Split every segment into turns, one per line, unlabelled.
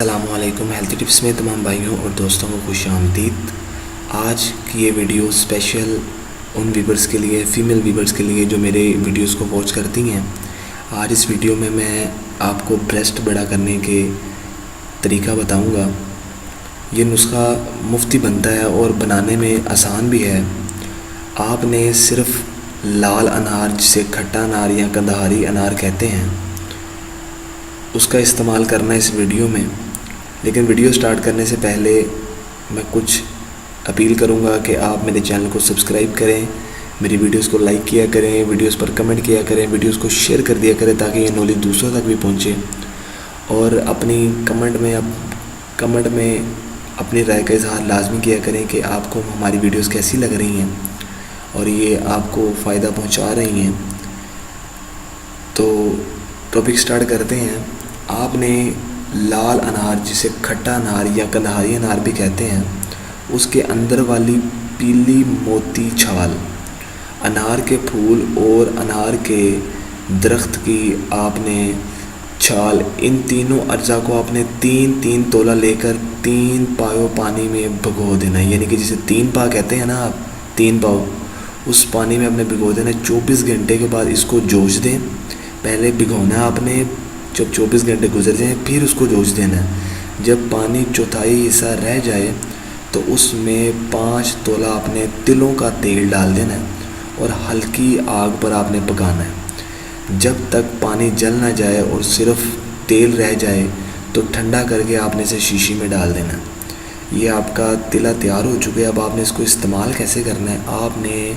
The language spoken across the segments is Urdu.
السلام علیکم۔ ہیلتھ ٹپس میں تمام بھائیوں اور دوستوں کو خوش آمدید۔ آج کی یہ ویڈیو اسپیشل ان ویورز کے لیے، فیمیل ویورز کے لیے جو میرے ویڈیوز کو واچ کرتی ہیں۔ آج اس ویڈیو میں آپ کو بریسٹ بڑا کرنے کے طریقہ بتاؤں گا۔ یہ نسخہ مفتی بنتا ہے اور بنانے میں آسان بھی ہے۔ آپ نے صرف لال انار، جسے کھٹا انار یا کندہاری انار کہتے ہیں، اس کا استعمال کرنا اس ویڈیو میں۔ لیکن ویڈیو سٹارٹ کرنے سے پہلے میں کچھ اپیل کروں گا کہ آپ میرے چینل کو سبسکرائب کریں، میری ویڈیوز کو لائک کیا کریں، ویڈیوز پر کمنٹ کیا کریں، ویڈیوز کو شیئر کر دیا کریں تاکہ یہ نالج دوسروں تک بھی پہنچے، اور اپنی کمنٹ میں اپنی رائے کا اظہار لازمی کیا کریں کہ آپ کو ہماری ویڈیوز کیسی لگ رہی ہیں اور یہ آپ کو فائدہ پہنچا رہی ہیں۔ تو ٹاپک سٹارٹ کرتے ہیں۔ آپ نے لال انار، جسے کھٹا انار یا کندہاری انار بھی کہتے ہیں، اس کے اندر والی پیلی موتی چھال، انار کے پھول اور انار کے درخت کی آپ نے چھال، ان تینوں اجزاء کو آپ نے تین تولہ لے کر 3 پایوں پانی میں بھگو دینا ہے۔ یعنی کہ جسے 3 پا کہتے ہیں نا آپ، 3 پاؤ، اس پانی میں آپ نے بھگو دینا ہے۔ 24 گھنٹے کے بعد اس کو جوش دیں۔ پہلے بھگونا ہے آپ نے، جب 24 گھنٹے گزر جائیں پھر اس کو جوش دینا ہے۔ جب پانی چوتھائی حصہ رہ جائے تو اس میں 5 تولہ آپ نے تلوں کا تیل ڈال دینا ہے اور ہلکی آگ پر آپ نے پکانا ہے جب تک پانی جل نہ جائے اور صرف تیل رہ جائے، تو ٹھنڈا کر کے آپ نے اسے شیشی میں ڈال دینا ہے۔ یہ آپ کا تلا تیار ہو چکے۔ اب آپ نے اس کو استعمال کیسے کرنا ہے؟ آپ نے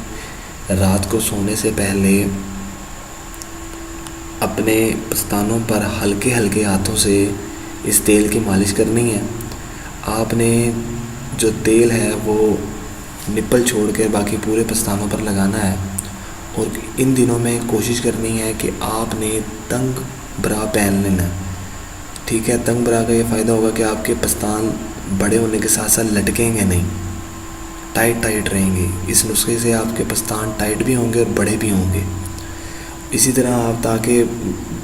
رات کو سونے سے پہلے اپنے پستانوں پر ہلکے ہاتھوں سے اس تیل کی مالش کرنی ہے۔ آپ نے جو تیل ہے وہ نپل چھوڑ کے باقی پورے پستانوں پر لگانا ہے، اور ان دنوں میں کوشش کرنی ہے کہ آپ نے تنگ برا پہن لینا ہے۔ ٹھیک ہے، تنگ برا کا یہ فائدہ ہوگا کہ آپ کے پستان بڑے ہونے کے ساتھ ساتھ لٹکیں گے نہیں، ٹائٹ رہیں گے۔ اس نسخے سے آپ کے پستان ٹائٹ بھی ہوں گے اور بڑے بھی ہوں گے۔ اسی طرح آپ تاکہ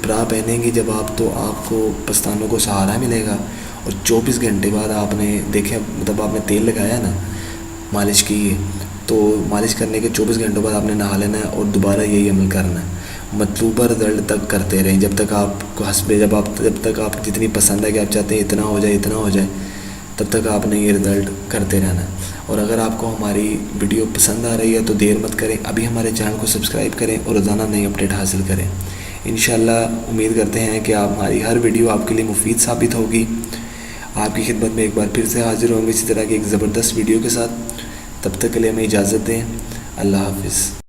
برا پہنیں گی جب آپ، تو آپ کو پستانوں کو سہارا ملے گا، اور 24 گھنٹے بعد آپ نے دیکھیں، مطلب آپ نے تیل لگایا نا، مالش کی ہے، تو مالش کرنے کے 24 گھنٹوں بعد آپ نے نہا لینا ہے اور دوبارہ یہی عمل کرنا ہے۔ مطلوبہ رزلٹ تک کرتے رہیں، جب تک آپ کو جب تک آپ جتنی پسند ہے کہ آپ چاہتے ہیں اتنا ہو جائے، تب تک آپ نے یہ رزلٹ کرتے رہنا ہے۔ اور اگر آپ کو ہماری ویڈیو پسند آ رہی ہے تو دیر مت کریں، ابھی ہمارے چینل کو سبسکرائب کریں اور روزانہ نئی اپڈیٹ حاصل کریں۔ انشاءاللہ امید کرتے ہیں کہ ہماری ہر ویڈیو آپ کے لیے مفید ثابت ہوگی۔ آپ کی خدمت میں ایک بار پھر سے حاضر ہوں گے اسی طرح کی ایک زبردست ویڈیو کے ساتھ۔ تب تک کے لیے ہمیں اجازت دیں۔ اللہ حافظ۔